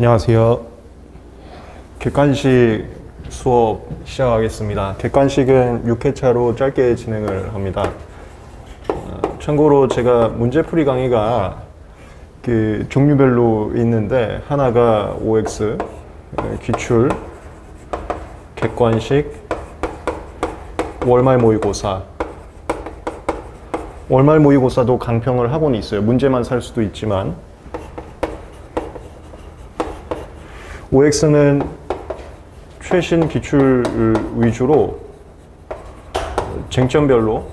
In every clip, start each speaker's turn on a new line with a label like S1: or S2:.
S1: 안녕하세요. 객관식 수업 시작하겠습니다. 객관식은 6회차로 짧게 진행을 합니다. 참고로 제가 문제풀이 강의가 종류별로 있는데, 하나가 OX, 기출, 객관식, 월말 모의고사. 월말 모의고사도 강평을 하고는 있어요. 문제만 살 수도 있지만. OX는 최신 기출 위주로 쟁점별로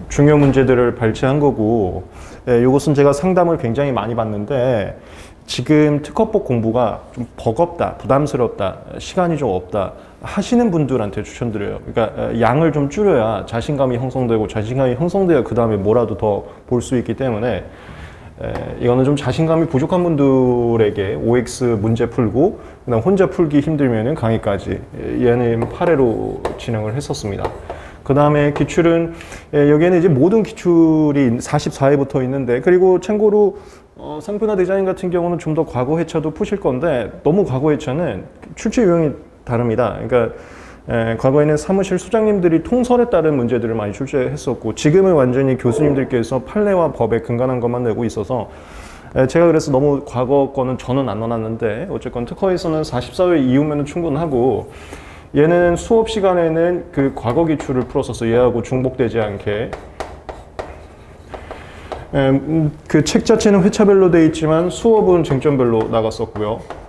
S1: 중요 문제들을 발췌한 거고, 이것은 제가 상담을 굉장히 많이 받는데, 지금 특허법 공부가 좀 버겁다, 부담스럽다, 시간이 좀 없다 하시는 분들한테 추천드려요. 그러니까 양을 좀 줄여야 자신감이 형성되고, 자신감이 형성돼야 그 다음에 뭐라도 더 볼 수 있기 때문에, 이거는 좀 자신감이 부족한 분들에게 OX 문제 풀고 그다음 혼자 풀기 힘들면은 강의까지, 얘는 8회로 진행을 했었습니다. 그 다음에 기출은 여기에는 이제 모든 기출이 44회부터 있는데, 그리고 참고로 상표나 디자인 같은 경우는 좀 더 과거 회차도 푸실 건데, 너무 과거 회차는 출제 유형이 다릅니다. 그러니까 과거에는 사무실 소장님들이 통설에 따른 문제들을 많이 출제했었고, 지금은 완전히 교수님들께서 판례와 법에 근간한 것만 내고 있어서, 제가 그래서 너무 과거 거는 저는 안 넣어놨는데, 어쨌건 특허에서는 44회 이후면 충분하고, 얘는 수업 시간에는 그 과거 기출을 풀었었어. 얘하고 중복되지 않게. 그 책 자체는 회차별로 되어 있지만 수업은 쟁점별로 나갔었고요.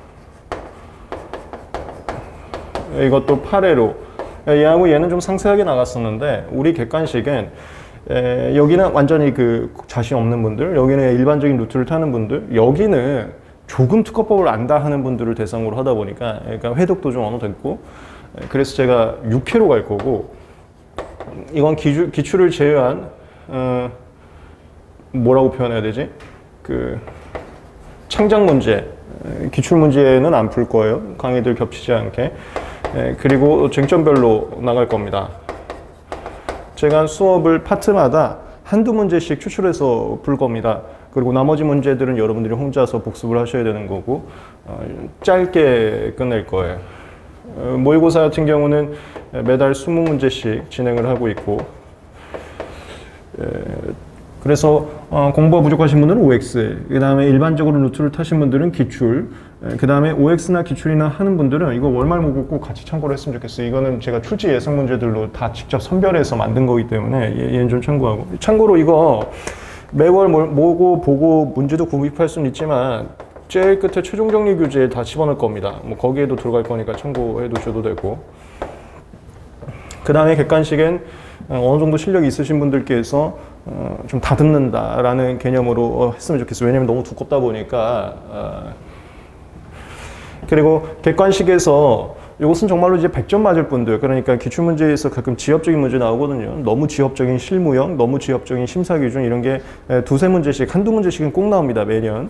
S1: 이것도 8회로. 얘하고 얘는 좀 상세하게 나갔었는데, 우리 객관식은 여기는 완전히 그 자신 없는 분들, 여기는 일반적인 루트를 타는 분들, 여기는 조금 특허법을 안다 하는 분들을 대상으로 하다 보니까, 그러니까 회독도 좀 어느 됐고, 그래서 제가 6회로 갈 거고, 이건 기출을 제외한 뭐라고 표현해야 되지? 그 창작 문제, 기출 문제는 안 풀 거예요. 강의들 겹치지 않게. 그리고 쟁점별로 나갈 겁니다. 제가 수업을 파트마다 한두 문제씩 추출해서 풀 겁니다. 그리고 나머지 문제들은 여러분들이 혼자서 복습을 하셔야 되는 거고, 짧게 끝낼 거예요. 모의고사 같은 경우는 매달 20문제씩 진행을 하고 있고, 그래서 공부가 부족하신 분들은 OX, 그 다음에 일반적으로 루트를 타신 분들은 기출, 그 다음에 OX나 기출이나 하는 분들은 이거 월말 모의고 꼭 같이 참고를 했으면 좋겠어요. 이거는 제가 출제 예상 문제들로 다 직접 선별해서 만든 거기 때문에 얘는 좀 참고하고. 참고로 이거 매월 모고 보고 문제도 구입할 수는 있지만, 제일 끝에 최종 정리 교재에 다 집어넣을 겁니다. 뭐 거기에도 들어갈 거니까 참고해 두셔도 되고. 그 다음에 객관식은 어느 정도 실력이 있으신 분들께서 좀 다듬는다라는 개념으로 했으면 좋겠어요. 왜냐면 너무 두껍다 보니까. 그리고 객관식에서 이것은 정말로 이제 100점 맞을 분들, 그러니까 기출문제에서 가끔 지엽적인 문제 나오거든요. 너무 지엽적인 실무형, 너무 지엽적인 심사기준, 이런 게 두세 문제씩, 한두 문제씩은 꼭 나옵니다, 매년.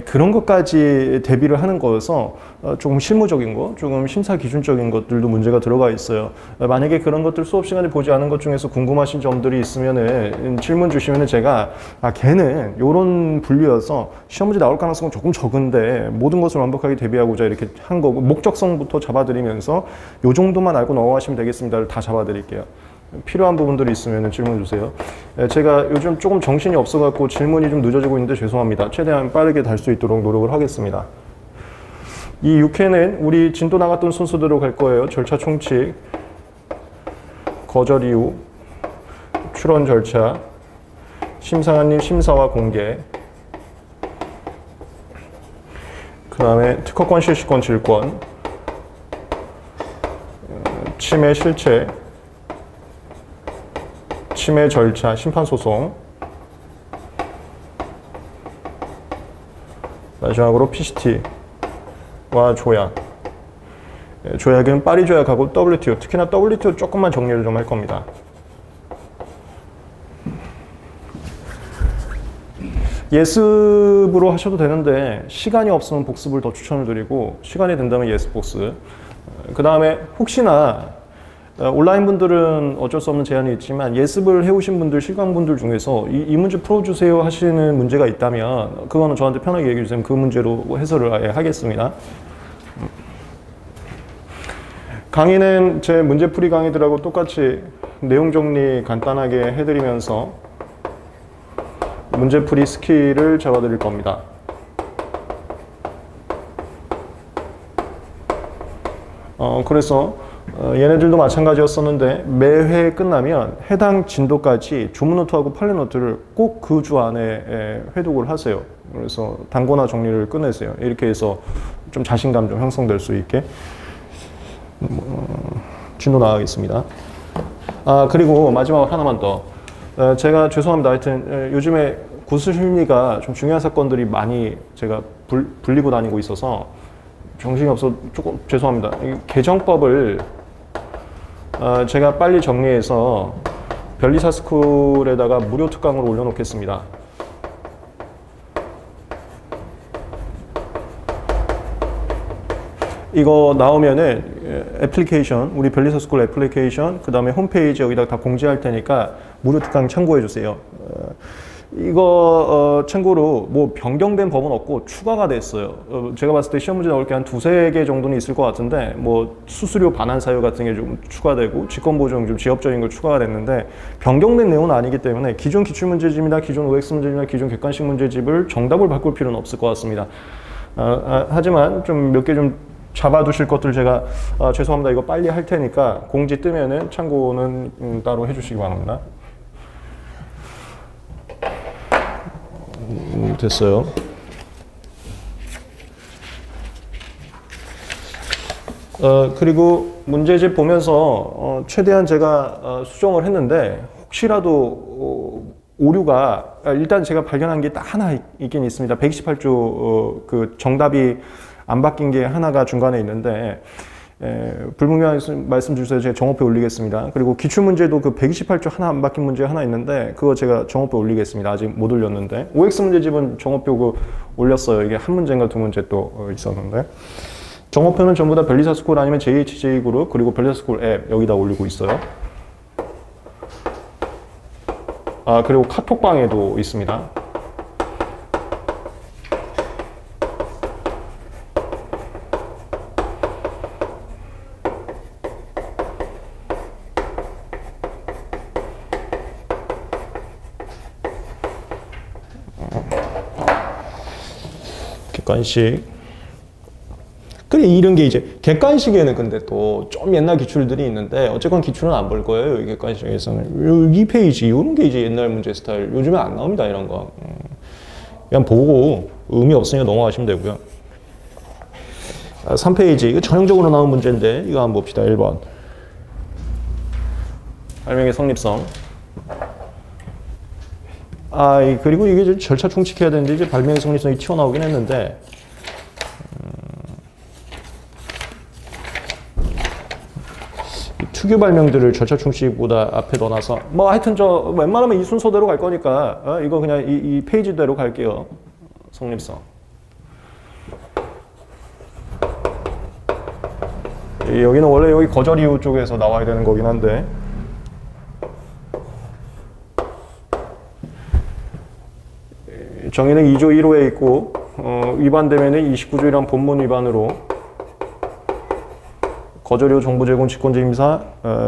S1: 그런 것까지 대비를 하는 거여서 조금 실무적인 거, 조금 심사 기준적인 것들도 문제가 들어가 있어요. 만약에 그런 것들 수업 시간에 보지 않은 것 중에서 궁금하신 점들이 있으면은 질문 주시면은 제가 걔는 요런 분류여서 시험 문제 나올 가능성은 조금 적은데 모든 것을 완벽하게 대비하고자 이렇게 한 거고, 목적성부터 잡아드리면서 요 정도만 알고 넘어가시면 되겠습니다를 다 잡아드릴게요. 필요한 부분들이 있으면 질문 주세요. 제가 요즘 조금 정신이 없어갖고 질문이 좀 늦어지고 있는데 죄송합니다. 최대한 빠르게 달 수 있도록 노력을 하겠습니다. 이 6회는 우리 진도 나갔던 순서대로 갈 거예요. 절차 총칙, 거절 이유, 출원 절차, 심사관님 심사와 공개, 그 다음에 특허권 실시권 질권, 침해 실체, 침해 절차, 심판소송, 마지막으로 PCT와 조약. 조약은 파리 조약하고 WTO, 특히나 WTO 조금만 정리를 좀 할 겁니다. 예습으로 하셔도 되는데 시간이 없으면 복습을 더 추천을 드리고, 시간이 된다면 예습 복습. 그 다음에 혹시나 온라인 분들은 어쩔 수 없는 제한이 있지만 예습을 해오신 분들, 실강분들 중에서 이 문제 풀어주세요 하시는 문제가 있다면 그거는 저한테 편하게 얘기해 주세요. 그 문제로 해설을 아예 하겠습니다. 강의는 제 문제풀이 강의들하고 똑같이 내용 정리 간단하게 해드리면서 문제풀이 스킬을 잡아드릴 겁니다. 그래서 얘네들도 마찬가지였었는데 매회 끝나면 해당 진도까지 조문노트하고 판례노트를 꼭 그 주 안에 회독을 하세요. 그래서 단거나 정리를 끝내세요. 이렇게 해서 좀 자신감 좀 형성될 수 있게 진도 나가겠습니다. 그리고 마지막 하나만 더. 제가 죄송합니다. 하여튼 요즘에 구술심리가 좀 중요한 사건들이 많이 제가 불리고 다니고 있어서 정신이 없어 조금 죄송합니다. 이 개정법을 제가 빨리 정리해서 변리사스쿨에다가 무료 특강으로 올려놓겠습니다. 이거 나오면은 애플리케이션, 우리 변리사스쿨 애플리케이션, 그 다음에 홈페이지 여기다 다 공지할 테니까 무료 특강 참고해 주세요. 이거 참고로 뭐 변경된 법은 없고 추가가 됐어요. 제가 봤을 때 시험 문제 나올 게 한 두세 개 정도는 있을 것 같은데 뭐 수수료 반환 사유 같은 게 좀 추가되고 직권보정 좀 지역적인 걸 추가가 됐는데 변경된 내용은 아니기 때문에 기존 기출문제집이나 기존 OX 문제집이나 기존 객관식 문제집을 정답을 바꿀 필요는 없을 것 같습니다. 하지만 좀 몇 개 좀 잡아두실 것들 제가 죄송합니다. 이거 빨리 할 테니까 공지 뜨면은 참고는 따로 해주시기 바랍니다. 됐어요. 그리고 문제집 보면서 최대한 제가 수정을 했는데 혹시라도 오류가 일단 제가 발견한 게 딱 하나 있긴 있습니다. 128조 그 정답이 안 바뀐 게 하나가 중간에 있는데 불분명한 말씀 주세요. 제가 정오표에 올리겠습니다. 그리고 기출문제도 그 128조 하나 안 바뀐 문제 하나 있는데 그거 제가 정오표에 올리겠습니다. 아직 못 올렸는데 OX 문제집은 정오표 그 올렸어요. 이게 한 문제인가 두 문제 또 있었는데 정오표는 전부 다 변리사스쿨 아니면 JHJ 그룹 그리고 변리사스쿨 앱 여기다 올리고 있어요. 그리고 카톡방에도 있습니다. 객관식. 그래 이런 게 이제 객관식에는 근데 또 좀 옛날 기출들이 있는데 어쨌건 기출은 안 볼 거예요. 이 객관식에서는 이 페이지 이런 게 이제 옛날 문제 스타일 요즘에 안 나옵니다. 이런 거 그냥 보고 의미 없으니까 넘어가시면 되고요. 3페이지 이거 전형적으로 나온 문제인데 이거 한번 봅시다. 1번 발명의 성립성. 그리고 이게 이제 절차 충칙해야 되는데 이제 발명의 성립성이 튀어나오긴 했는데 특유 발명들을 절차 충칙보다 앞에 넣어놔서 뭐 하여튼 저 웬만하면 이 순서대로 갈 거니까 이거 그냥 이 페이지대로 갈게요. 성립성. 여기는 원래 여기 거절 이유 쪽에서 나와야 되는 거긴 한데 정의는 2조 1호에 있고 위반되면은 29조이란 본문 위반으로 거절이후 정보 제공 직권재임사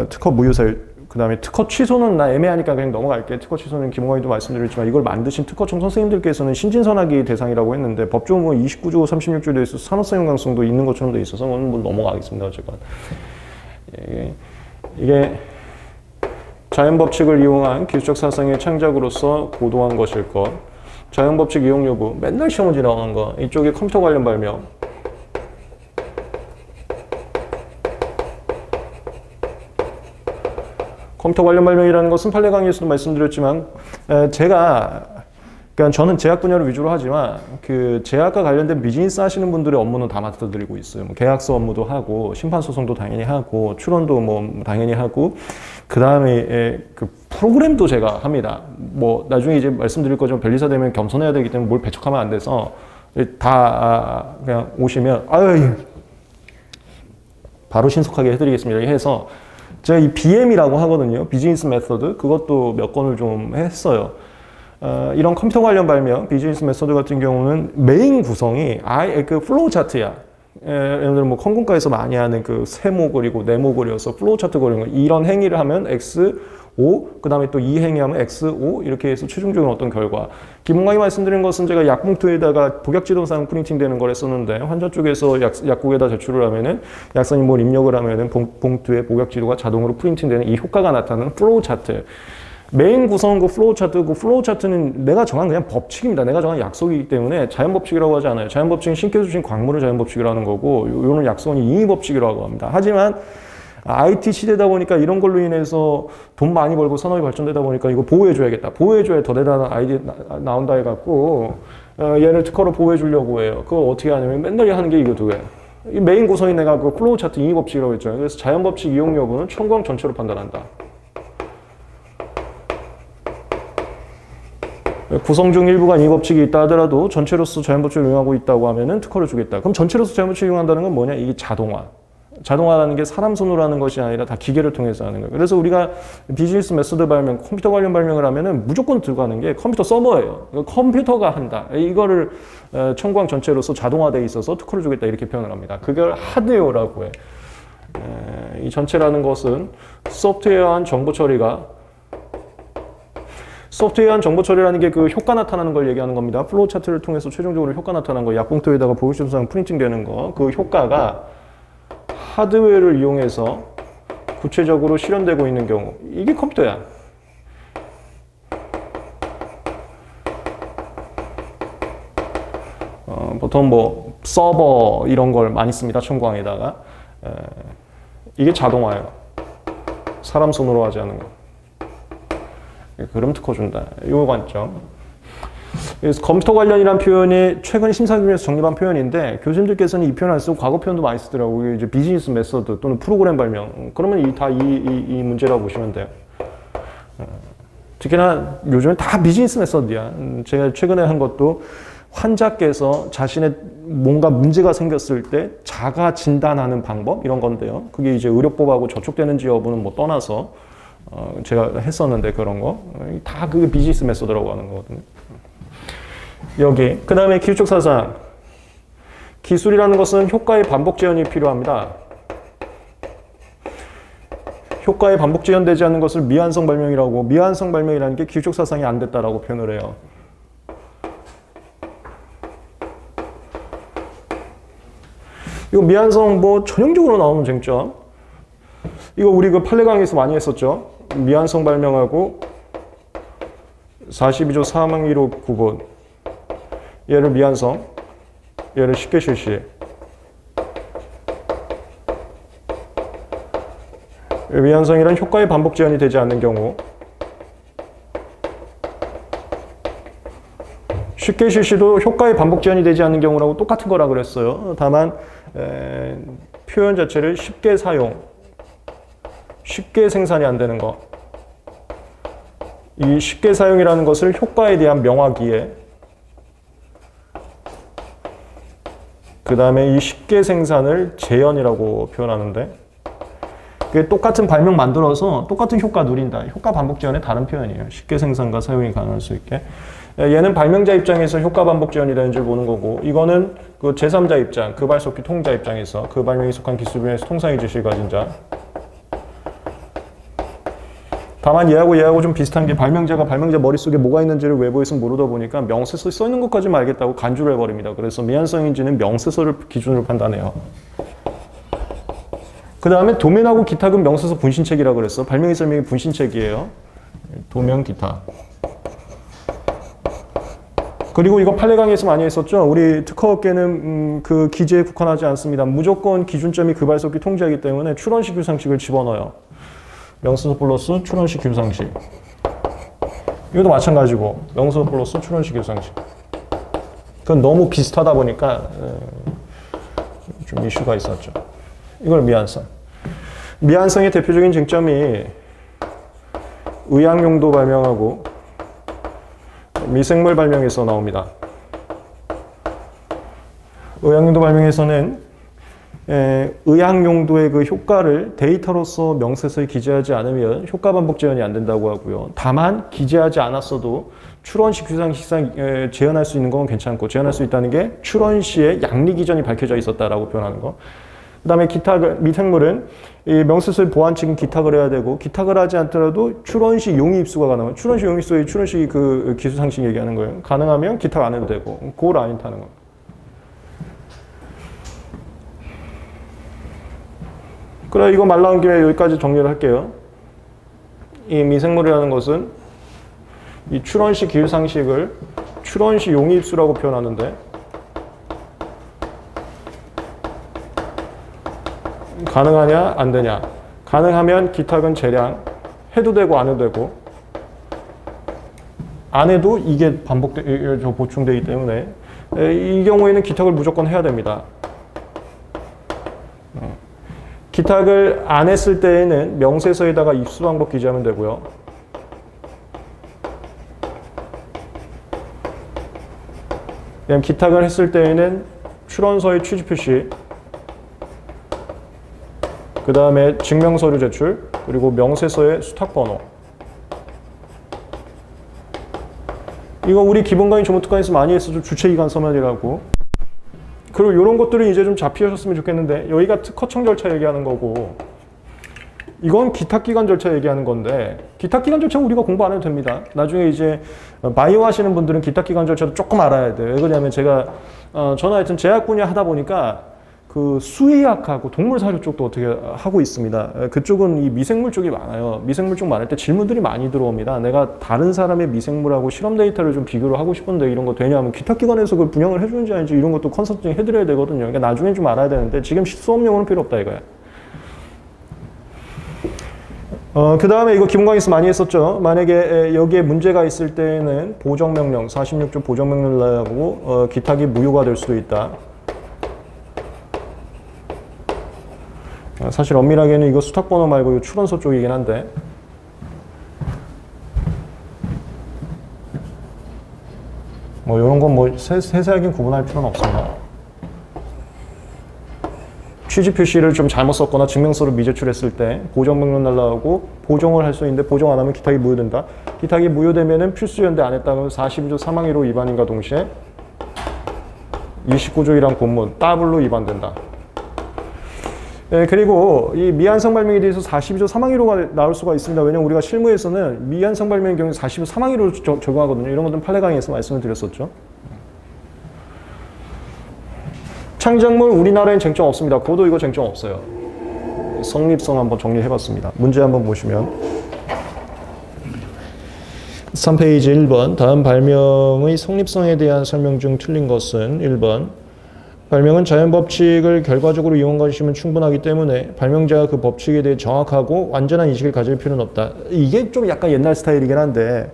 S1: 특허 무효사유 그 다음에 특허 취소는 나 애매하니까 그냥 넘어갈게. 특허 취소는 김홍환이도 말씀드렸지만 이걸 만드신 특허청 선생님들께서는 신진선악의 대상이라고 했는데 법조문 29조 36조에 대해서 산업성 연관성도 있는 것처럼 돼 있어서 오늘 뭐 넘어가겠습니다. 어쨌건 이게 자연법칙을 이용한 기술적 사상의 창작으로서 고도한 것일 것. 자연법칙 이용 여부 맨날 시험 문제 나오는 거. 이쪽에 컴퓨터 관련 발명. 컴퓨터 관련 발명이라는 것은 판례 강의에서도 말씀드렸지만 그러니까 저는 제약 분야를 위주로 하지만 그 제약과 관련된 비즈니스 하시는 분들의 업무는 다 맡아드리고 있어요. 뭐 계약서 업무도 하고 심판 소송도 당연히 하고 출원도 뭐 당연히 하고 그 다음에 그 프로그램도 제가 합니다. 뭐 나중에 이제 말씀드릴 거지만 변리사 되면 겸손해야 되기 때문에 뭘 배척하면 안 돼서 다 그냥 오시면 바로 신속하게 해드리겠습니다. 이렇게 해서 제가 이 BM이라고 하거든요. 비즈니스 메서드. 그것도 몇 건을 좀 했어요. 이런 컴퓨터 관련 발명, 비즈니스 메서드 같은 경우는 메인 구성이 아예 그 플로우 차트야. 예를 들어 뭐 컴공과에서 많이 하는 그 세모 그리고 네모 그려서 플로우 차트 그리는 거. 이런 행위를 하면 X, O, 그 다음에 또 이 행위하면 X, O 이렇게 해서 최종적인 어떤 결과. 기본 강의 말씀드린 것은 제가 약봉투에다가 복약지도상 프린팅 되는 걸 했었는데 환자 쪽에서 약국에다 제출을 하면은 약사님 뭘 입력을 하면은 봉투에 복약지도가 자동으로 프린팅 되는 이 효과가 나타나는 플로우 차트. 메인 구성은 그 플로우 차트, 그 플로우 차트는 내가 정한 그냥 법칙입니다. 내가 정한 약속이기 때문에 자연 법칙이라고 하지 않아요. 자연 법칙은 신께서 주신 광물을 자연 법칙이라는 거고, 요는 약속은 인위 법칙이라고 합니다. 하지만 IT 시대다 보니까 이런 걸로 인해서 돈 많이 벌고 산업이 발전되다 보니까 이거 보호해줘야겠다. 보호해줘야 더 대단한 아이디어 나온다 해갖고 얘를 특허로 보호해주려고 해요. 그걸 어떻게 하냐면 맨날 하는 게 이거예요. 이 메인 구성인 내가 그 플로우 차트 인위 법칙이라고 했잖아요. 그래서 자연 법칙 이용 여부는 청구항 전체로 판단한다. 구성 중 일부가 이 법칙이 있다 하더라도 전체로서 자연법칙을 이용하고 있다고 하면은 특허를 주겠다. 그럼 전체로서 자연법칙을 이용한다는 건 뭐냐? 이게 자동화. 자동화라는 게 사람 손으로 하는 것이 아니라 다 기계를 통해서 하는 거예요. 그래서 우리가 비즈니스 메소드 발명, 컴퓨터 관련 발명을 하면은 무조건 들어가는 게 컴퓨터 서버예요. 컴퓨터가 한다. 이거를 청구항 전체로서 자동화되어 있어서 특허를 주겠다 이렇게 표현을 합니다. 그걸 하드웨어라고 해. 이 전체라는 것은 소프트웨어한 정보 처리가 소프트웨어한 정보 처리라는 게 그 효과 나타나는 걸 얘기하는 겁니다. 플로우 차트를 통해서 최종적으로 효과 나타나는 거, 약봉투에다가 보호시험상 프린팅 되는 거, 그 효과가 하드웨어를 이용해서 구체적으로 실현되고 있는 경우, 이게 컴퓨터야. 보통 뭐 서버 이런 걸 많이 씁니다. 청구항에다가. 이게 자동화예요. 사람 손으로 하지 않는 거. 그럼 특허 준다. 이 관점. 그래서 컴퓨터 관련이란 표현이 최근 심사기준에서 정립한 표현인데 교수님들께서는 이 표현 안 쓰고 과거 표현도 많이 쓰더라고요. 이제 비즈니스 메서드 또는 프로그램 발명. 그러면 이 문제라고 보시면 돼요. 특히나 요즘은 다 비즈니스 메서드야. 제가 최근에 한 것도 환자께서 자신의 뭔가 문제가 생겼을 때 자가 진단하는 방법 이런 건데요. 그게 이제 의료법하고 저촉되는지 여부는 뭐 떠나서 제가 했었는데 그런 거 다 그게 비즈니스 메소드라고 하는 거거든요. 여기 그 다음에 기술적 사상. 기술이라는 것은 효과의 반복 재현이 필요합니다. 효과의 반복 재현되지 않는 것을 미완성 발명이라고, 미완성 발명이라는 게 기술적 사상이 안 됐다라고 표현을 해요. 이거 미완성 뭐 전형적으로 나오는 쟁점. 이거 우리 그 판례 강의에서 많이 했었죠. 미완성 발명하고 42조 3항 1호 9번. 얘를 미완성, 얘를 쉽게 실시. 미완성이란 효과의 반복 재현이 되지 않는 경우. 쉽게 실시도 효과의 반복 재현이 되지 않는 경우라고 똑같은 거라 그랬어요. 다만 표현 자체를 쉽게 사용, 쉽게 생산이 안 되는 거. 이 쉽게 사용이라는 것을 효과에 대한 명확이에, 그 다음에 이 쉽게 생산을 재현이라고 표현하는데, 그게 똑같은 발명 만들어서 똑같은 효과 누린다. 효과 반복 재현의 다른 표현이에요. 쉽게 생산과 사용이 가능할 수 있게. 얘는 발명자 입장에서 효과 반복 재현이 되는 줄 보는 거고, 이거는 그 제3자 입장, 그 발속기 통자 입장에서 그 발명에 속한 기술 분야에서 통상의 지식을 가진 자. 다만 얘하고 좀 비슷한 게 발명자가 발명자 머릿속에 뭐가 있는지를 외부에서 모르다 보니까 명세서에 써 있는 것까지만 알겠다고 간주를 해버립니다. 그래서 미완성인지는 명세서를 기준으로 판단해요. 그 다음에 도면하고 기타금 명세서 분신책이라고 그랬어. 발명의 설명이 분신책이에요. 도면 기타. 그리고 이거 판례 강의에서 많이 했었죠. 우리 특허업계는 그 기재에 국한하지 않습니다. 무조건 기준점이 그 발속기 통제하기 때문에 출원식 규상식을 집어넣어요. 명세서 플러스 출원식 규상식. 이것도 마찬가지고 명세서 플러스 출원식 규상식. 그건 너무 비슷하다 보니까 좀 이슈가 있었죠. 이걸 미완성. 미완성의 대표적인 쟁점이 의학용도 발명하고 미생물 발명에서 나옵니다. 의학용도 발명에서는 의학 용도의 그 효과를 데이터로서 명세서에 기재하지 않으면 효과 반복 재현이 안 된다고 하고요. 다만 기재하지 않았어도 출원 시 규상식상 재현할 수 있는 건 괜찮고, 재현할 수 있다는 게 출원 시에 약리 기전이 밝혀져 있었다라고 표현하는 거. 그 다음에 기타 미생물은 이 명세서의 보안 측은 기탁을 해야 되고, 기탁을 하지 않더라도 출원 시 용의 입수가 가능해요. 출원 시 용의 입수의 출원 시 그 기수상식 얘기하는 거예요. 가능하면 기탁 안 해도 되고, 그 라인 타는 거. 그래, 이거 말 나온 김에 여기까지 정리를 할게요. 이 미생물이라는 것은 이 출원 시 기술상식을 출원 시 용의 입수라고 표현하는데, 가능하냐 안 되냐. 가능하면 기탁은 재량 해도 되고 안 해도 되고, 안 해도 이게 보충되기 때문에 이 경우에는 기탁을 무조건 해야 됩니다. 기탁을 안 했을 때에는 명세서에다가 입수 방법 기재하면 되고요. 그냥 기탁을 했을 때에는 출원서의 취지 표시, 그 다음에 증명서류 제출, 그리고 명세서의 수탁번호. 이거 우리 기본강의 조문특강에서 많이 했었죠. 주체기간 서면이라고. 그리고 이런 것들이 이제 좀 잡히셨으면 좋겠는데, 여기가 특허청 절차 얘기하는 거고, 이건 기탁기간 절차 얘기하는 건데, 기탁기간 절차는 우리가 공부 안 해도 됩니다. 나중에 이제 바이오 하시는 분들은 기탁기간 절차도 조금 알아야 돼요. 왜 그러냐면 제가 저는 하여튼 제약 분야 하다 보니까 그 수의학하고 동물 사료 쪽도 어떻게 하고 있습니다. 그쪽은 이 미생물 쪽이 많아요. 미생물 쪽 많을 때 질문들이 많이 들어옵니다. 내가 다른 사람의 미생물하고 실험 데이터를 좀 비교를 하고 싶은데 이런 거 되냐면 기탁기관에서 그걸 분양을 해주는지 아닌지 이런 것도 컨설팅 해드려야 되거든요. 그러니까 나중에 좀 알아야 되는데 지금 수업용으로는 필요 없다 이거야. 그 다음에 이거 기본 강의에서 많이 했었죠. 만약에 여기에 문제가 있을 때는 보정명령, 46조 보정명령을 하고 기탁이 무효가 될 수도 있다. 사실 엄밀하게는 이거 수탁번호 말고 출원서 쪽이긴 한데, 뭐 이런 건 뭐 세세하게 구분할 필요는 없습니다. 취지 표시를 좀 잘못 썼거나 증명서를 미제출했을 때 보정명령 날라오고 보정을 할 수 있는데 보정 안 하면 기탁이 무효된다. 기탁이 무효되면은 필수연대 안 했다면 42조 사망의료 위반인과 동시에 29조 1항 본문 더블로 위반된다. 네, 그리고 이 미완성 발명에 대해서 42조 사망의료가 나올 수가 있습니다. 왜냐면 우리가 실무에서는 미완성 발명의 경우에 42조 사망의료를 적용하거든요. 이런 것들은 판례 강의에서 말씀을 드렸었죠. 창작물 우리나라엔 쟁점 없습니다. 그것도 이거 쟁점 없어요. 성립성 한번 정리해봤습니다. 문제 한번 보시면 3페이지 1번 다음 발명의 성립성에 대한 설명 중 틀린 것은 1번 발명은 자연법칙을 결과적으로 이용한 것이면 충분하기 때문에 발명자가 그 법칙에 대해 정확하고 완전한 인식을 가질 필요는 없다. 이게 좀 약간 옛날 스타일이긴 한데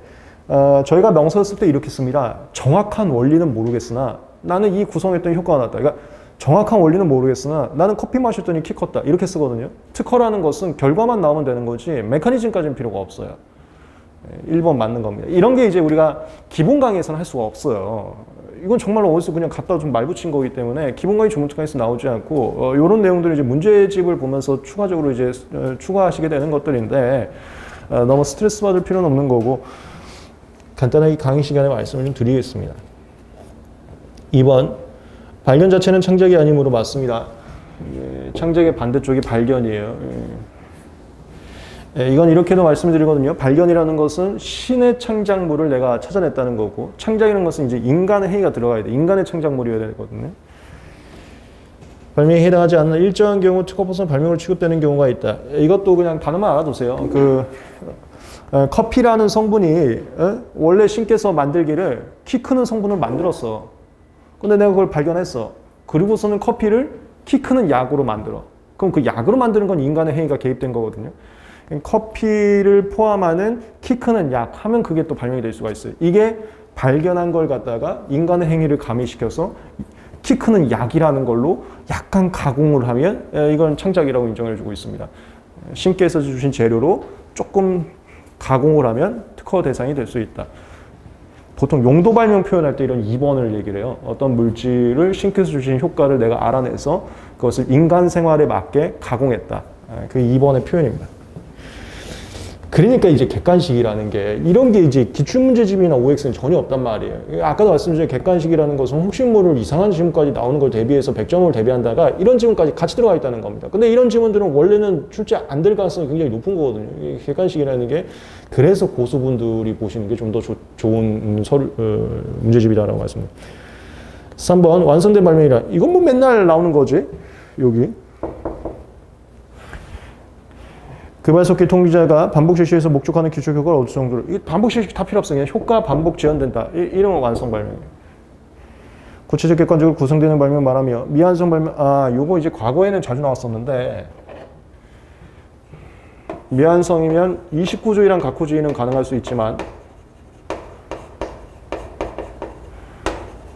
S1: 저희가 명서 쓸 때 이렇게 씁니다. 정확한 원리는 모르겠으나 나는 이 구성했더니 효과가 났다. 그러니까 정확한 원리는 모르겠으나 나는 커피 마셨더니 키 컸다. 이렇게 쓰거든요. 특허라는 것은 결과만 나오면 되는 거지 메커니즘까지는 필요가 없어요. 1번 맞는 겁니다. 이런 게 이제 우리가 기본 강의에서는 할 수가 없어요. 이건 정말로 어디서 그냥 갖다 좀 말 붙인 거기 때문에 기본 강의 조문특강에서 나오지 않고 이런 내용들을 이제 문제집을 보면서 추가적으로 이제 추가하시게 되는 것들인데 너무 스트레스 받을 필요는 없는 거고 간단하게 강의 시간에 말씀을 좀 드리겠습니다. 2번 발견 자체는 창작이 아니므로 맞습니다. 창작의 반대쪽이 발견이에요. 이건 이렇게도 말씀드리거든요. 발견이라는 것은 신의 창작물을 내가 찾아냈다는 거고 창작이라는 것은 이제 인간의 행위가 들어가야 돼. 인간의 창작물이어야 되거든요. 발명에 해당하지 않는 일정한 경우 특허법상 발명을 취급되는 경우가 있다. 이것도 그냥 단어만 알아두세요. 커피라는 성분이 원래 신께서 만들기를 키 크는 성분을 만들었어. 근데 내가 그걸 발견했어. 그리고서는 커피를 키 크는 약으로 만들어. 그럼 그 약으로 만드는 건 인간의 행위가 개입된 거거든요. 커피를 포함하는 키 크는 약 하면 그게 또 발명이 될 수가 있어요. 이게 발견한 걸 갖다가 인간의 행위를 가미시켜서 키 크는 약이라는 걸로 약간 가공을 하면 이건 창작이라고 인정해 주고 있습니다. 신께서 주신 재료로 조금 가공을 하면 특허 대상이 될 수 있다. 보통 용도 발명 표현할 때 이런 2번을 얘기를 해요. 어떤 물질을 신께서 주신 효과를 내가 알아내서 그것을 인간 생활에 맞게 가공했다. 그 2번의 표현입니다. 그러니까 이제 객관식이라는 게 이런 게 이제 기출문제집이나 OX는 전혀 없단 말이에요. 아까도 말씀드린 객관식이라는 것은 혹시 모를 이상한 질문까지 나오는 걸 대비해서 100점을 대비한다가 이런 질문까지 같이 들어가 있다는 겁니다. 근데 이런 질문들은 원래는 출제 안 될 가능성이 굉장히 높은 거거든요. 객관식이라는 게 그래서 고수분들이 보시는 게 좀 더 좋은 문제집이다라고 말씀드립니다. 3번 완성된 발명이라 이건 뭐 맨날 나오는 거지 여기. 급발속기 통기자가 반복 실시에서 목적하는 기초 효과를 얻을 정도로 이 반복 실시 다 필요 없어요. 그냥 효과 반복 재현된다. 이런 완성 발명이에요. 구체적 객관적으로 구성되는 발명 말하며 미완성 발명 요거 이제 과거에는 자주 나왔었는데 미완성이면 29조이랑 각호주의는 가능할 수 있지만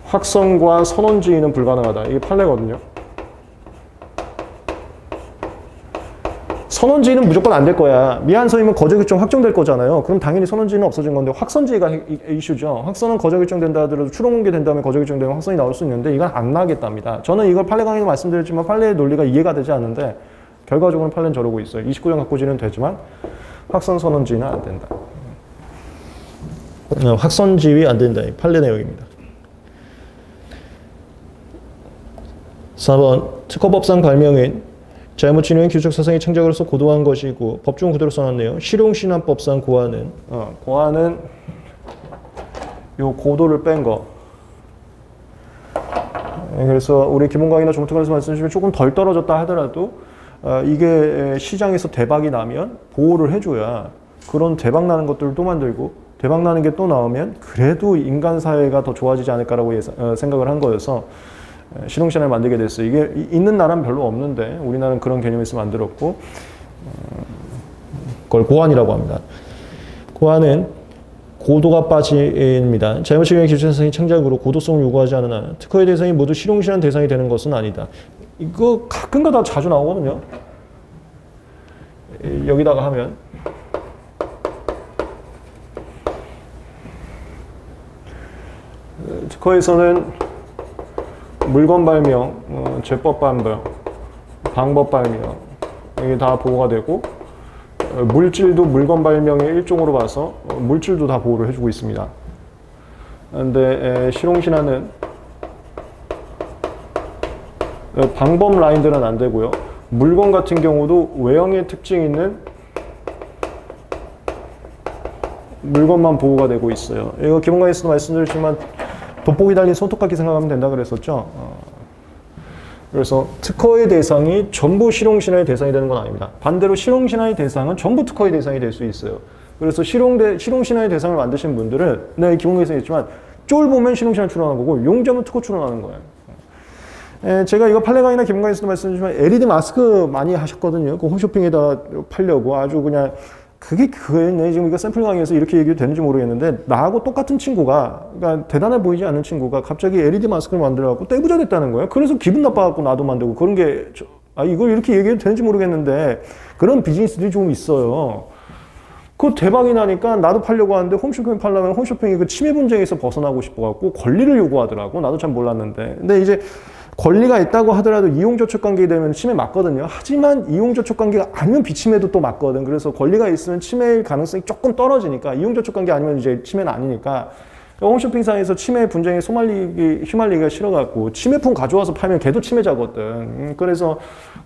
S1: 확성과 선언주의는 불가능하다. 이게 판례거든요. 선언주의는 무조건 안 될 거야. 미완성이면 거저결정 확정될 거잖아요. 그럼 당연히 선언주의는 없어진 건데 확선주의가 이슈죠. 확선은 거저결정된다 하더라도 추론 공개된 다음에 거저결정되면 확선이 나올 수 있는데 이건 안 나겠답니다. 저는 이걸 판례 강의도 말씀드렸지만 판례의 논리가 이해가 되지 않는데 결과적으로는 판례는 저러고 있어요. 29점 각호주의는 되지만 확선 선언주의는 안 된다. 확선주의 안 된다. 이 판례 내용입니다. 4번 특허법상 발명은 잘못 진행한 기술적 사상의 창작으로서 고도한 것이고 법중은 그대로 써놨네요. 실용신안법상 고하는 고하는 요 고도를 뺀 거. 그래서 우리 기본 강의나 조목특강에서 말씀드리면 조금 덜 떨어졌다 하더라도 이게 시장에서 대박이 나면 보호를 해줘야 그런 대박 나는 것들을 또 만들고 대박 나는 게 또 나오면 그래도 인간 사회가 더 좋아지지 않을까라고 생각을 한 거여서 실용신안을 만들게 됐어요. 이게 있는 나라는 별로 없는데 우리나라는 그런 개념에서 만들었고 그걸 고안이라고 합니다. 고안은 고도가 빠집니다. 잘못 실행한 기술사상의 창작으로 고도성을 요구하지 않은 한 특허의 대상이 모두 실용신안 대상이 되는 것은 아니다. 이거 가끔가다 자주 나오거든요. 여기다가 하면 특허에서는 물건 발명, 제법 발명, 방법 발명 이게 다 보호가 되고 물질도 물건 발명의 일종으로 봐서 물질도 다 보호를 해주고 있습니다. 그런데 실용신안은 방법 라인들은 안 되고요. 물건 같은 경우도 외형의 특징 있는 물건만 보호가 되고 있어요. 이거 기본 강의에서도 말씀드렸지만 돋보기 달린 손톱깎이 생각하면 된다 그랬었죠. 그래서 특허의 대상이 전부 실용신안의 대상이 되는 건 아닙니다. 반대로 실용신안의 대상은 전부 특허의 대상이 될 수 있어요. 그래서 실용신안의 대상을 만드신 분들은 네, 기본 강의에서 했지만 쫄 보면 실용신안 출원하는 거고 용접은 특허 출원하는 거예요. 제가 이거 판례 강의나 기본 강의에서도 말씀드리지만 LED 마스크 많이 하셨거든요. 그 홈쇼핑에다 팔려고 아주 그냥 그거예요. 지금 이거 샘플 강의에서 이렇게 얘기도 되는지 모르겠는데 나하고 똑같은 친구가 그러니까 대단해 보이지 않는 친구가 갑자기 LED 마스크를 만들어갖고 떼부자 됐다는 거예요. 그래서 기분 나빠갖고 나도 만들고 그런 게 이걸 이렇게 얘기해도 되는지 모르겠는데 그런 비즈니스들이 좀 있어요. 그 대박이 나니까 나도 팔려고 하는데 홈쇼핑 팔려면 홈쇼핑이 그 침해 분쟁에서 벗어나고 싶어갖고 권리를 요구하더라고. 나도 잘 몰랐는데. 근데 이제 권리가 있다고 하더라도 이용저촉 관계가 되면 침해 맞거든요. 하지만 이용저촉 관계가 아니면 비침해도 또 맞거든. 그래서 권리가 있으면 침해일 가능성이 조금 떨어지니까 이용저촉 관계 아니면 이제 침해는 아니니까 홈쇼핑상에서 침해 분쟁에 휘말리기가 싫어갖고 침해품 가져와서 팔면 걔도 침해자거든. 그래서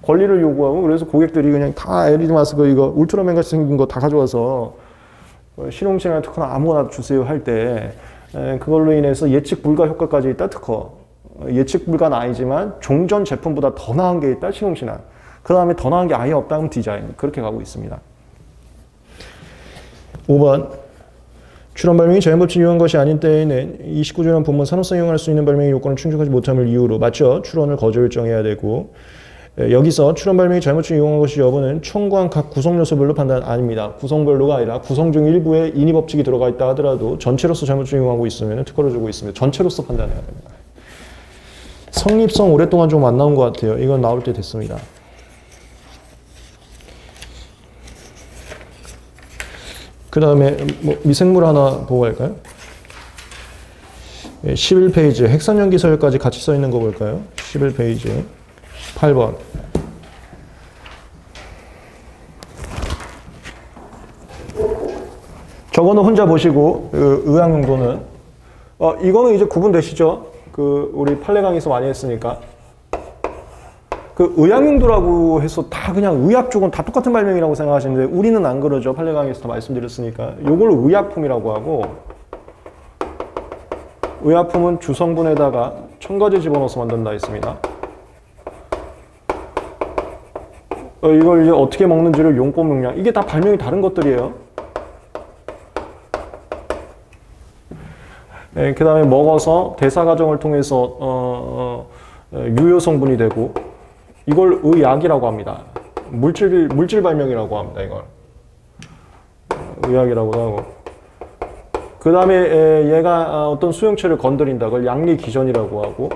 S1: 권리를 요구하고 그래서 고객들이 그냥 다 LED 마스크 이거 울트라맨 같이 생긴 거 다 가져와서 실용신안 특허나 아무거나 주세요 할 때 그걸로 인해서 예측 불가 효과까지 있다 특허. 예측 불가는 아니지만 종전 제품보다 더 나은 게 있다 실용신안. 그 다음에 더 나은 게 아예 없다 그럼 디자인. 그렇게 가고 있습니다. 5번 출원 발명이 자연법칙 이용한 것이 아닌 때에는 29조라는 본문 산업성 이용할 수 있는 발명의 요건을 충족하지 못함을 이유로 맞죠? 출원을 거절정해야 되고 여기서 출원 발명이 잘못적 이용한 것이 여부는 청구한 각 구성 요소별로 판단 아닙니다. 구성별로가 아니라 구성 중 일부에 인위법칙이 들어가 있다 하더라도 전체로서 잘못적 이용하고 있으면 특허를 주고 있습니다. 전체로서 판단해야 됩니다. 성립성 오랫동안 좀 안 나온 것 같아요. 이건 나올 때 됐습니다. 그 다음에 뭐 미생물 하나 보고 갈까요? 11페이지 핵산염기 서열까지 같이 써 있는 거 볼까요? 11페이지 8번. 저거는 혼자 보시고 의학용도는 이거는 이제 구분되시죠? 우리 판례 강의에서 많이 했으니까. 의학용도라고 해서 다 그냥 의학 쪽은 다 똑같은 발명이라고 생각하시는데 우리는 안 그러죠. 판례 강의에서 다 말씀드렸으니까. 요걸 의약품이라고 하고, 의약품은 주성분에다가 첨가제 집어넣어서 만든다 했습니다. 이걸 이제 어떻게 먹는지를 용법 용량, 이게 다 발명이 다른 것들이에요. 그 다음에 먹어서 대사 과정을 통해서 유효 성분이 되고, 이걸 의약이라고 합니다. 물질 발명이라고 합니다. 이걸 의약이라고도 하고. 그 다음에 얘가 어떤 수용체를 건드린다. 그걸 양리기전이라고 하고,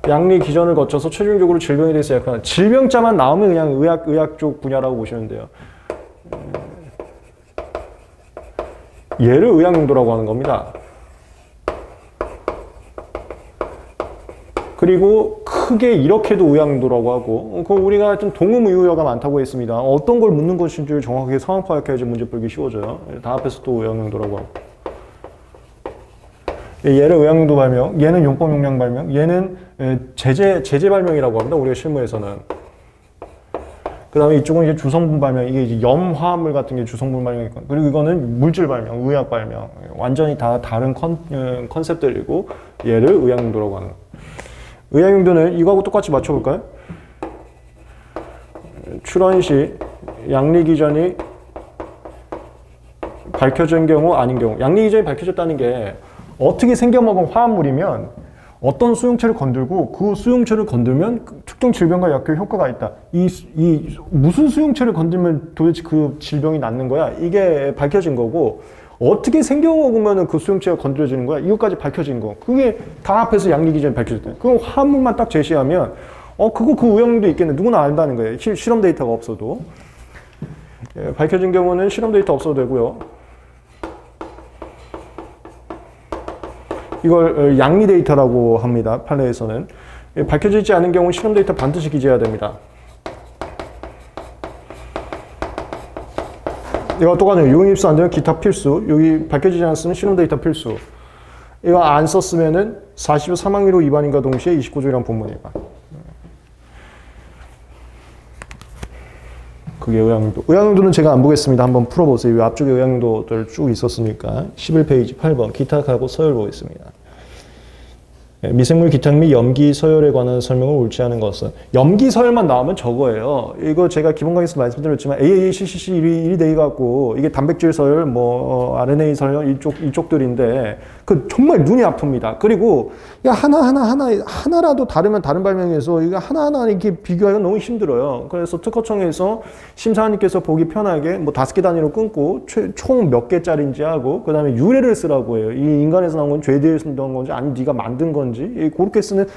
S1: 양리기전을 거쳐서 최종적으로 질병에 대해서 약간 질병자만 나오면 그냥 의학 쪽 분야라고 보시면 돼요. 얘를 의학용도라고 하는 겁니다. 그리고 크게 이렇게도 의학용도라고 하고, 우리가 좀 동음의의어가 많다고 했습니다. 어떤 걸 묻는 것인지를 정확하게 상황 파악해야지 문제 풀기 쉬워져요. 다 앞에서 또 의학용도라고 하고. 얘를 의학용도 발명, 얘는 용법 용량 발명, 얘는 제재 발명이라고 합니다. 우리가 실무에서는. 그 다음에 이쪽은 이제 주성분 발명, 이게 이제 염화물 같은 게 주성분 발명이고, 그리고 이거는 물질 발명, 의학 발명. 완전히 다 다른 컨셉들이고, 얘를 의학용도라고 하는 거예요. 의학용도는 이거하고 똑같이 맞춰볼까요? 출원 시 양리기전이 밝혀진 경우 아닌 경우. 양리기전이 밝혀졌다는 게 어떻게 생겨먹은 화합물이면 어떤 수용체를 건들고 그 수용체를 건들면 특정 질병과 약효에 효과가 있다. 무슨 수용체를 건들면 도대체 그 질병이 낫는 거야? 이게 밝혀진 거고, 어떻게 생겨먹으면 그 수용체가 건드려지는 거야? 이것까지 밝혀진 거. 그게 다 앞에서 양리기전이 밝혀졌다. 그럼 화합물만 딱 제시하면 그거 그 의학용도 있겠네. 누구나 안다는 거예요. 실험 데이터가 없어도. 밝혀진 경우는 실험 데이터 없어도 되고요. 이걸 양리 데이터라고 합니다. 판례에서는. 밝혀지지 않은 경우는 실험 데이터 반드시 기재해야 됩니다. 이거 똑같아요. 용입수 안 되면 기타 필수. 여기 밝혀지지 않았으면 실험 데이터 필수. 이거 안 썼으면은 40여 사망률로 위반인과 동시에 29조이란 본문 위반. 그게 의학용도. 의학용도는 제가 안 보겠습니다. 한번 풀어보세요. 이 앞쪽에 의학용도들 쭉 있었으니까. 11페이지 8번 기탁하고 서열 보겠습니다. 미생물 기탁 및 염기 서열에 관한 설명을 옳지 않은 것은, 염기 서열만 나오면 저거예요. 이거 제가 기본 강의에서 말씀드렸지만 AACCC 1위 돼 갖고 이게 단백질 서열, RNA 서열 이쪽들인데 정말 눈이 아픕니다. 그리고 하나라도 다르면 다른 발명에서 이거 하나하나 이렇게 비교하기가 너무 힘들어요. 그래서 특허청에서 심사원님께서 보기 편하게 5개 단위로 끊고 총 몇 개짜리인지 하고, 그 다음에 유래를 쓰라고 해요. 이 인간에서 나온 건 죄대에서 나온 건지 아니면 네가 만든 건지, 그렇게 쓰는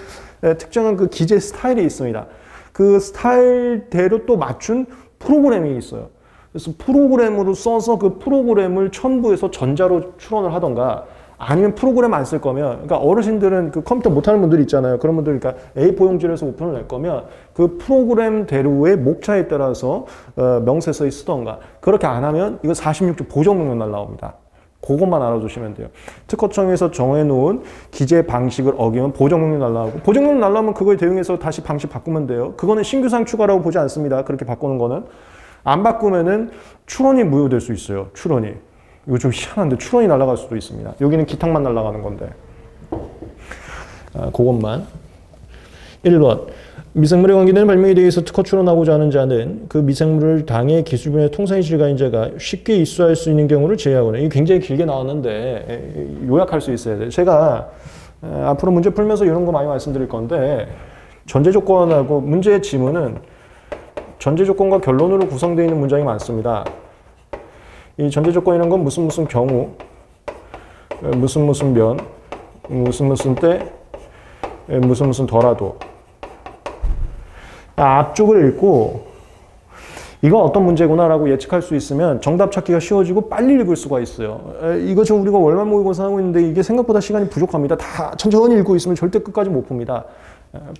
S1: 특정한 그 기재 스타일이 있습니다. 그 스타일대로 또 맞춘 프로그램이 있어요. 그래서 프로그램으로 써서 그 프로그램을 첨부해서 전자로 출원을 하던가, 아니면 프로그램 안 쓸 거면, 그러니까 어르신들은 그 컴퓨터 못하는 분들 있잖아요. 그런 분들, 그러니까 A4 용지에서 우편을 낼 거면 그 프로그램대로의 목차에 따라서 명세서에 쓰던가, 그렇게 안 하면 이거 46조 보정명령 날라옵니다. 그것만 알아두시면 돼요. 특허청에서 정해놓은 기재 방식을 어기면 보정명령 날라오고, 보정명령 날라오면 그거에 대응해서 다시 방식 바꾸면 돼요. 그거는 신규사항 추가라고 보지 않습니다. 그렇게 바꾸는 거는. 안 바꾸면은 출원이 무효될 수 있어요. 출원이. 이거 좀 희한한데 출원이 날아갈 수도 있습니다. 여기는 기탁만 날아가는 건데. 그것만. 1번. 미생물에 관계되는 발명에 대해서 특허 출원하고자 하는 자는 그 미생물을 당의 기술분야 통상의 질가인 자가 쉽게 입수할 수 있는 경우를 제외하거나. 이게 굉장히 길게 나왔는데 요약할 수 있어야 돼요. 제가 앞으로 문제 풀면서 이런 거 많이 말씀드릴 건데, 전제 조건하고 문제의 지문은 전제 조건과 결론으로 구성되어 있는 문장이 많습니다. 이 전제 조건이라는 건 무슨 경우, 무슨 면, 무슨 때, 무슨 더라도. 앞쪽을 읽고 이거 어떤 문제구나라고 예측할 수 있으면 정답 찾기가 쉬워지고 빨리 읽을 수가 있어요. 이거 지금 우리가 월말 모의고사 하고 있는데 이게 생각보다 시간이 부족합니다. 다 천천히 읽고 있으면 절대 끝까지 못 풉니다.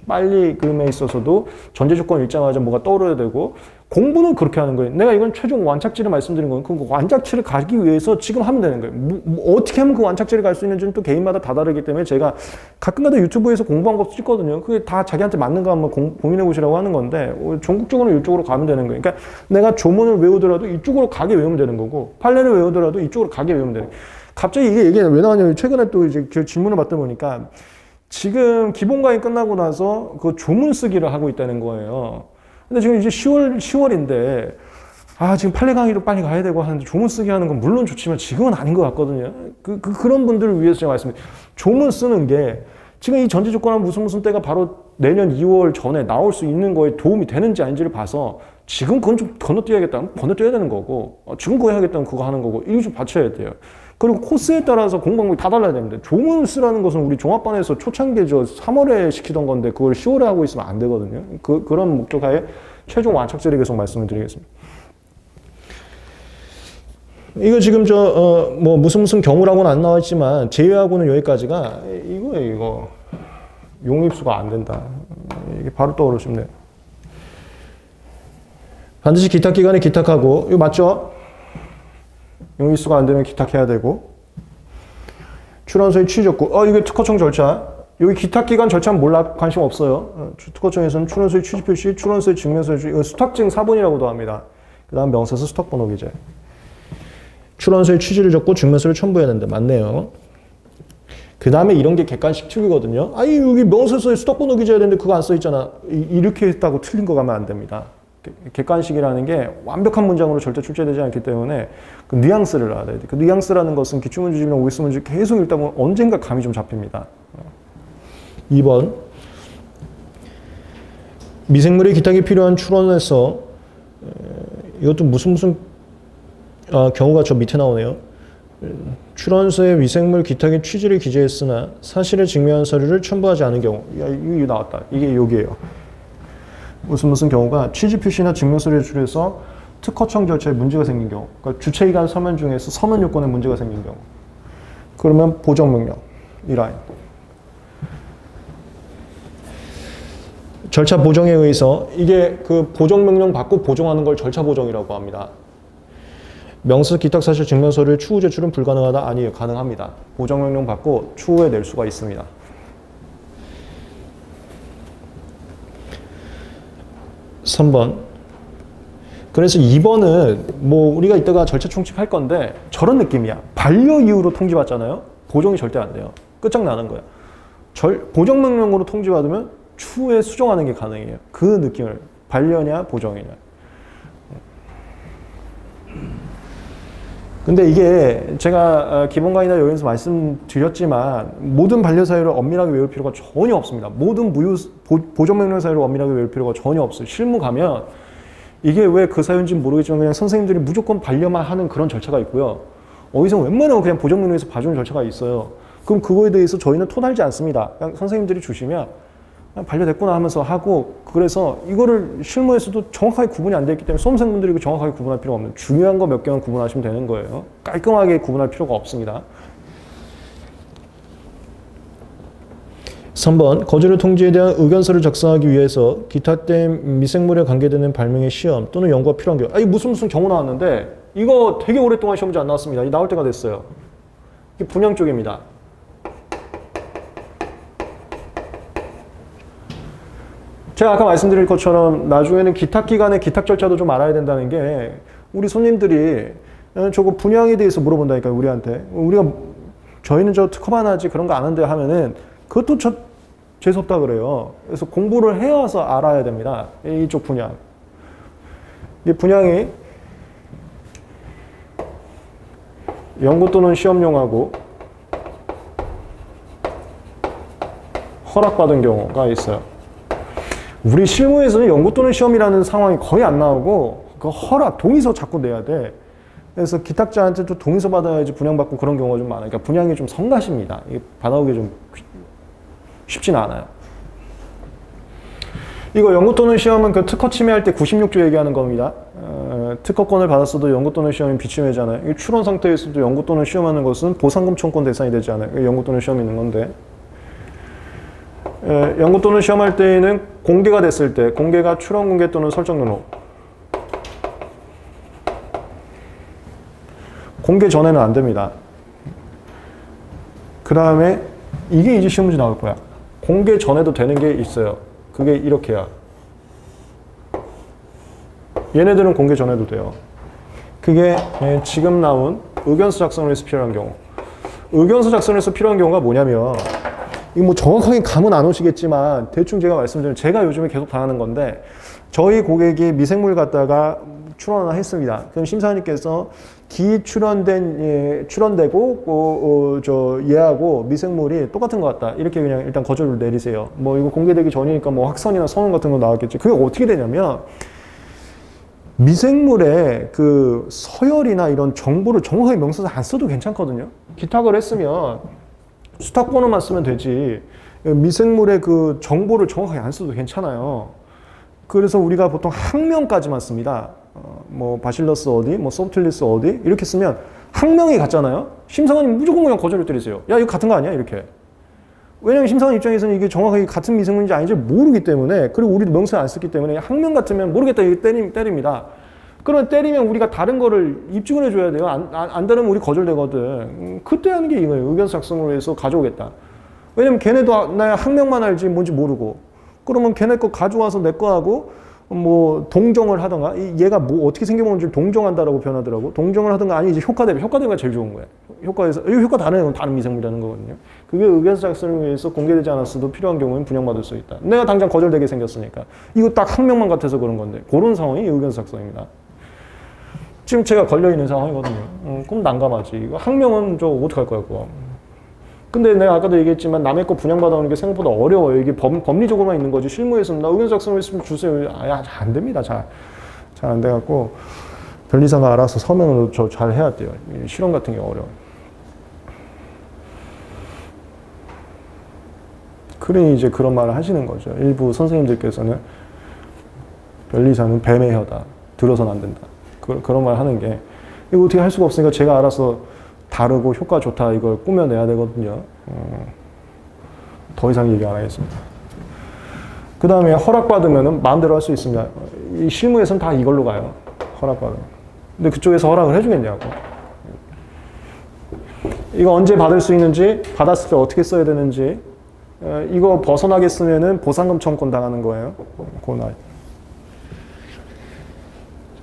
S1: 빨리 읽음에 있어서도 전제 조건 읽자마자 뭐가 떠오르야 되고, 공부는 그렇게 하는 거예요. 내가 이건 최종 완착지를 말씀드린 거예요. 그 완착지를 가기 위해서 지금 하면 되는 거예요. 어떻게 하면 그 완착지를 갈 수 있는지는 또 개인마다 다 다르기 때문에 제가 가끔가다 유튜브에서 공부한 것도 찍거든요. 그게 다 자기한테 맞는 거 한번 고민해 보시라고 하는 건데, 전국적으로 이쪽으로 가면 되는 거예요. 그러니까 내가 조문을 외우더라도 이쪽으로 가게 외우면 되는 거고, 판례를 외우더라도 이쪽으로 가게 외우면 되는 거예요. 갑자기 이게 얘기가 왜 나왔냐면, 최근에 또 이제 질문을 받다 보니까 지금 기본 강의 끝나고 나서 그 조문 쓰기를 하고 있다는 거예요. 근데 지금 이제 10월인데, 지금 판례 강의도 빨리 가야 되고 하는데 조문 쓰기 하는 건 물론 좋지만 지금은 아닌 것 같거든요. 그런 분들을 위해서 제가 말씀드립니다. 조문 쓰는 게 지금 이 전제 조건은 무슨 때가 바로 내년 2월 전에 나올 수 있는 거에 도움이 되는지 아닌지를 봐서 지금 그건 좀 건너뛰어야겠다. 건너뛰어야 되는 거고, 지금 그거 해야겠다면 그거 하는 거고, 이거 좀 받쳐야 돼요. 그리고 코스에 따라서 공부 방법이 다 달라야 됩니다. 조문을 쓰라는 것은 우리 종합반에서 초창기죠. 3월에 시키던 건데 그걸 10월에 하고 있으면 안 되거든요. 그런 목적하에 최종 완착제를 계속 말씀을 드리겠습니다. 이거 지금 무슨 경우라고는 안 나와 있지만 제외하고는 여기까지가 이거예요, 이거. 용입수가 안 된다. 이게 바로 떠오르시면 돼요. 반드시 기탁기간에 기탁하고, 이거 맞죠? 용입수가 안 되면 기탁해야 되고, 출원서의 취지적고, 이게 특허청 절차. 여기 기탁기간 절차는 몰라, 관심 없어요. 특허청에서는 출원서의 취지 표시, 출원서의 증명서의 취지, 수탁증 사본이라고도 합니다. 그 다음 명세서 수탁번호 기재. 출원서의 취지를 적고 증명서를 첨부해야 된다. 맞네요. 그 다음에 이런 게 객관식 특이거든요. 여기 명세서에 수탁번호 기재해야 되는데 그거 안 써있잖아. 이렇게 했다고 틀린 거 가면 안 됩니다. 객관식이라는 게 완벽한 문장으로 절대 출제되지 않기 때문에 그 뉘앙스를 알아야 돼요. 그 뉘앙스라는 것은 기출문제집이나 OS 문제 계속 읽다 보면 언젠가 감이 좀 잡힙니다. 2번. 미생물의 기탁이 필요한 출원에서, 이것도 무슨 경우가 저 밑에 나오네요. 출원서에 미생물 기탁의 취지를 기재했으나 사실을 증명한 서류를 첨부하지 않은 경우. 이거 나왔다. 이게 여기에요. 무슨 경우가 취지 표시나 증명서를 제출해서 특허청 절차에 문제가 생긴 경우, 그러니까 주체기관 서면 중에서 서면 요건에 문제가 생긴 경우, 그러면 보정명령 이 라인. 절차 보정에 의해서 이게 그 보정명령 받고 보정하는 걸 절차 보정이라고 합니다. 명세 기탁 사실 증명서를 추후 제출은 불가능하다? 아니에요. 가능합니다. 보정명령 받고 추후에 낼 수가 있습니다. 3번. 그래서 2번은 우리가 이따가 절차 총칙할 건데 저런 느낌이야. 반려 이유로 통지받잖아요. 보정이 절대 안 돼요. 끝장나는 거야. 보정명령으로 통지받으면 추후에 수정하는 게 가능해요. 그 느낌을. 반려냐 보정이냐. 근데 이게 제가 기본 강의나 여기서 말씀드렸지만 모든 반려 사유를 엄밀하게 외울 필요가 전혀 없습니다. 모든 보정명령 사유를 엄밀하게 외울 필요가 전혀 없어요. 실무 가면 이게 왜 그 사유인지는 모르겠지만 그냥 선생님들이 무조건 반려만 하는 그런 절차가 있고요. 어디서 웬만하면 그냥 보정명령에서 봐주는 절차가 있어요. 그럼 그거에 대해서 저희는 토달지 않습니다. 그냥 선생님들이 주시면 반려됐구나 하면서 하고, 그래서 이거를 실무에서도 정확하게 구분이 안 되어 있기 때문에 수험생분들이 정확하게 구분할 필요가 없는, 중요한 거 몇 개만 구분하시면 되는 거예요. 깔끔하게 구분할 필요가 없습니다. 3번. 거주를 통지에 대한 의견서를 작성하기 위해서 기탁된 미생물에 관계되는 발명의 시험 또는 연구가 필요한 경우. 이게 무슨 경우 나왔는데 이거 되게 오랫동안 시험 문제 안 나왔습니다. 이 나올 때가 됐어요. 이게 분양 쪽입니다. 제가 아까 말씀드린 것처럼 나중에는 기탁기관의 기탁 절차도 좀 알아야 된다는 게, 우리 손님들이 저거 분양에 대해서 물어본다니까요, 우리한테. 저희는 저 특허만 하지 그런 거 아는데 하면은 그것도 재수없다 그래요. 그래서 공부를 해와서 알아야 됩니다. 이쪽 분양. 이 분양이 연구 또는 시험용하고 허락받은 경우가 있어요. 우리 실무에서는 연구 또는 시험이라는 상황이 거의 안 나오고 그 허락, 동의서 자꾸 내야 돼. 그래서 기탁자한테 또 동의서 받아야지 분양받고 그런 경우가 좀 많아요. 그러니까 분양이 좀 성가십니다. 이게 받아오기 좀 쉽지는 않아요. 이거 연구 또는 시험은 그 특허 침해할 때 96조 얘기하는 겁니다. 특허권을 받았어도 연구 또는 시험이 비침해잖아요. 출원 상태에서도 연구 또는 시험하는 것은 보상금 청구권 대상이 되지 않아요. 연구 또는 시험이 있는 건데. 연구 또는 시험할 때에는 공개가 됐을 때, 공개가 출원 공개 또는 설정 등록. 공개 전에는 안 됩니다. 그 다음에 이게 이제 시험 문제 나올 거야. 공개 전에도 되는 게 있어요. 그게 이렇게야. 얘네들은 공개 전에도 돼요. 그게 지금 나온 의견서 작성을 해서 필요한 경우. 의견서 작성을 해서 필요한 경우가 뭐냐면, 이거 뭐 정확하게 감은 안 오시겠지만 대충 제가 말씀드리면, 제가 요즘에 계속 당하는 건데, 저희 고객이 미생물 갖다가 출원을 했습니다. 그럼 심사위원님께서 출원되고 얘하고 미생물이 똑같은 것 같다, 이렇게 그냥 일단 거절을 내리세요. 뭐 이거 공개되기 전이니까 뭐 확선이나 선언 같은 거 나왔겠지. 그게 어떻게 되냐면, 미생물의 그 서열이나 이런 정보를 정확하게 명세서 안 써도 괜찮거든요. 기탁을 했으면 수탁번호만 쓰면 되지, 미생물의 그 정보를 정확하게 안 써도 괜찮아요. 그래서 우리가 보통 학명까지만 씁니다. 뭐 바실러스 어디, 뭐 소프틸리스 어디, 이렇게 쓰면 학명이 같잖아요. 심사관님 무조건 그냥 거절을 때리세요. 야, 이거 같은 거 아니야? 이렇게. 왜냐면 심사관 입장에서는 이게 정확하게 같은 미생물인지 아닌지 모르기 때문에, 그리고 우리도 명세를 안 썼기 때문에 학명 같으면 모르겠다 이렇게 때립니다. 그러면 때리면 우리가 다른 거를 입증을 해줘야 돼요. 안 다르면 우리 거절되거든. 그때 하는 게 이거예요. 의견서 작성을 해서 가져오겠다. 왜냐면 걔네도 나 학명만 알지 뭔지 모르고, 그러면 걔네 거 가져와서 내 거 하고 뭐 동정을 하던가, 얘가 뭐 어떻게 생겨보는지 동정한다라고 표현하더라고. 동정을 하던가, 아니 이제 효과 대비가 제일 좋은 거예요. 효과에서 효과 다른 건 다른 미생물이라는 거거든요. 그게 의견서 작성을 위해서 공개되지 않았어도 필요한 경우는 분양받을 수 있다. 내가 당장 거절되게 생겼으니까. 이거 딱 학명만 같아서 그런 건데, 그런 상황이 의견서 작성입니다. 지금 제가 걸려있는 상황이거든요. 그럼 난감하지. 이거 학명은 저 어떡할 거야, 그거. 근데 내가 아까도 얘기했지만 남의 거 분양받아오는 게 생각보다 어려워요. 이게 법리적으로만 있는 거지. 실무에서는 나 의견서 작성을 했으면 주세요. 안 됩니다. 잘 안 돼갖고 변리사가 알아서 서면으로 저 잘 해야 돼요. 실험 같은 게 어려워요. 그러니 이제 그런 말을 하시는 거죠. 일부 선생님들께서는 변리사는 뱀의 혀다, 들어서는 안 된다, 그런 말 하는 게, 이거 어떻게 할 수가 없으니까 제가 알아서 다르고 효과 좋다 이걸 꾸며내야 되거든요. 더 이상 얘기 안 하겠습니다. 그 다음에 허락받으면 마음대로 할 수 있습니다. 이 실무에서는 다 이걸로 가요. 허락받으면. 근데 그쪽에서 허락을 해주겠냐고. 이거 언제 받을 수 있는지, 받았을 때 어떻게 써야 되는지, 이거 벗어나게 쓰면은 보상금 청구권 당하는 거예요. 고나.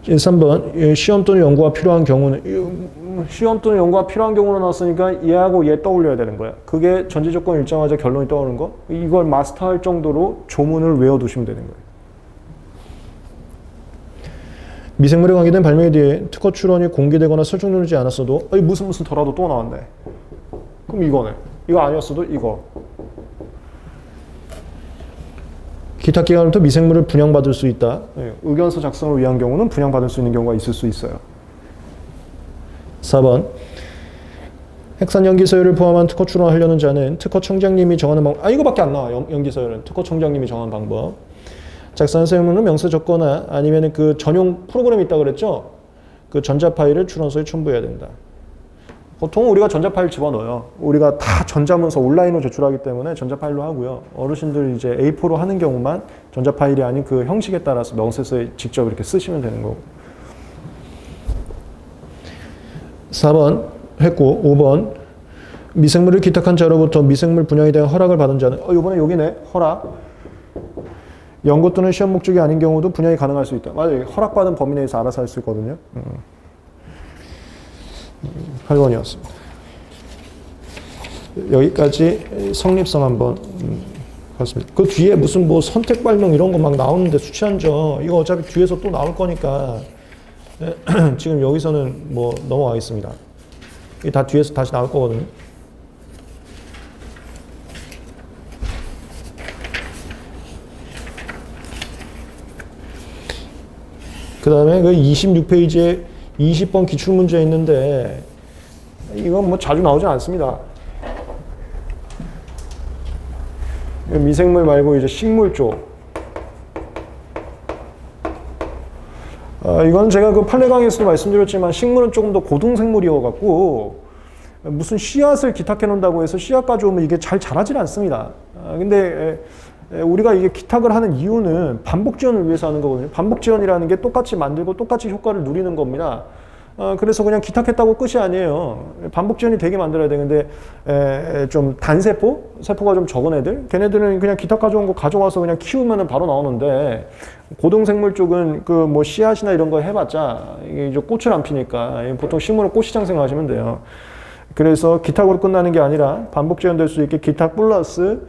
S1: 3번, 시험 또는 연구가 필요한 경우는, 시험 또는 연구가 필요한 경우로 나왔으니까 얘하고 얘 떠올려야 되는 거야. 그게 전제 조건 일정하자 결론이 떠오르는 거. 이걸 마스터할 정도로 조문을 외워두시면 되는 거예요. 미생물에 관계된 발명에 대해 특허 출원이 공개되거나 설정되지 않았어도, 무슨 더라도 또 나왔네. 그럼 이거네. 이거 아니었어도 이거. 기타 기관부터 미생물을 분양받을 수 있다. 의견서 작성을 위한 경우는 분양받을 수 있는 경우가 있을 수 있어요. 4번. 핵산연기서열을 포함한 특허 출원하려는 자는 특허청장님이 정하는 방법. 이거밖에 안 나와. 연기서열은 특허청장님이 정한 방법. 작성한 서면은 명세 적거나 아니면 그 전용 프로그램이 있다고 그랬죠? 그 전자 파일을 출원서에 첨부해야 된다. 보통 우리가 전자 파일 집어넣어요. 우리가 다 전자문서 온라인으로 제출하기 때문에 전자 파일로 하고요. 어르신들 이제 A4로 하는 경우만 전자 파일이 아닌 그 형식에 따라서 명세서에 직접 이렇게 쓰시면 되는 거고. 4번 했고, 5번. 미생물을 기탁한 자로부터 미생물 분양에 대한 허락을 받은 자는, 이번에 여기네. 허락. 연구 또는 시험 목적이 아닌 경우도 분양이 가능할 수 있다. 맞아요. 허락받은 범위 내에서 알아서 할 수 있거든요. 8번이었습니다. 여기까지 성립성 한번 봤습니다. 그 뒤에 무슨 뭐 선택 발명 이런 거 막 나오는데 수치한정 이거 어차피 뒤에서 또 나올 거니까 지금 여기서는 뭐 넘어가겠습니다. 이게 다 뒤에서 다시 나올 거거든요. 그 다음에 그 26페이지에 20번 기출문제 있는데 이건 뭐 자주 나오지 않습니다. 미생물 말고 이제 식물 쪽. 이건 제가 그 판례 강의에서도 말씀드렸지만 식물은 조금 더 고등생물이어갖고 무슨 씨앗을 기탁해 놓는다고 해서 씨앗 가져오면 이게 잘 자라질 않습니다. 근데 우리가 이게 기탁을 하는 이유는 반복 지원을 위해서 하는 거거든요. 반복 지원이라는 게 똑같이 만들고 똑같이 효과를 누리는 겁니다. 그래서 그냥 기탁했다고 끝이 아니에요. 반복 지원이 되게 만들어야 되는데 좀 세포가 좀 적은 애들, 걔네들은 그냥 기탁 가져온 거 가져와서 그냥 키우면은 바로 나오는데 고등생물 쪽은 그 뭐 씨앗이나 이런 거 해봤자 이게 이제 꽃을 안 피니까 보통 식물은 꽃시장 생각하시면 돼요. 그래서 기탁으로 끝나는 게 아니라 반복 지원될 수 있게 기탁 플러스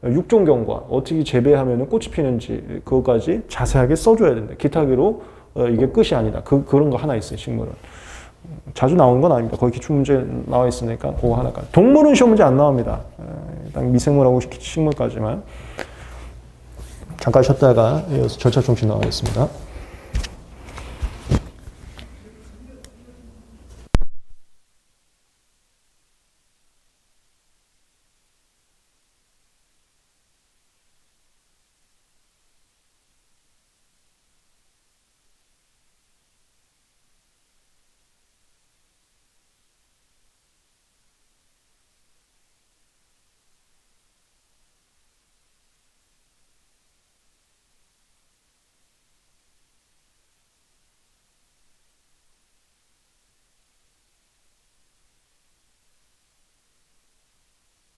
S1: 육종 경과 어떻게 재배하면 꽃이 피는지 그것까지 자세하게 써줘야 된다. 기탁으로 이게 끝이 아니다. 그런 거 하나 있어요. 식물은 자주 나오는 건 아닙니다. 거의 기출문제 나와 있으니까 그거 하나가. 동물은 시험 문제 안 나옵니다. 일단 미생물하고 식물까지만 잠깐 쉬었다가 이어서 절차 정신 나가겠습니다.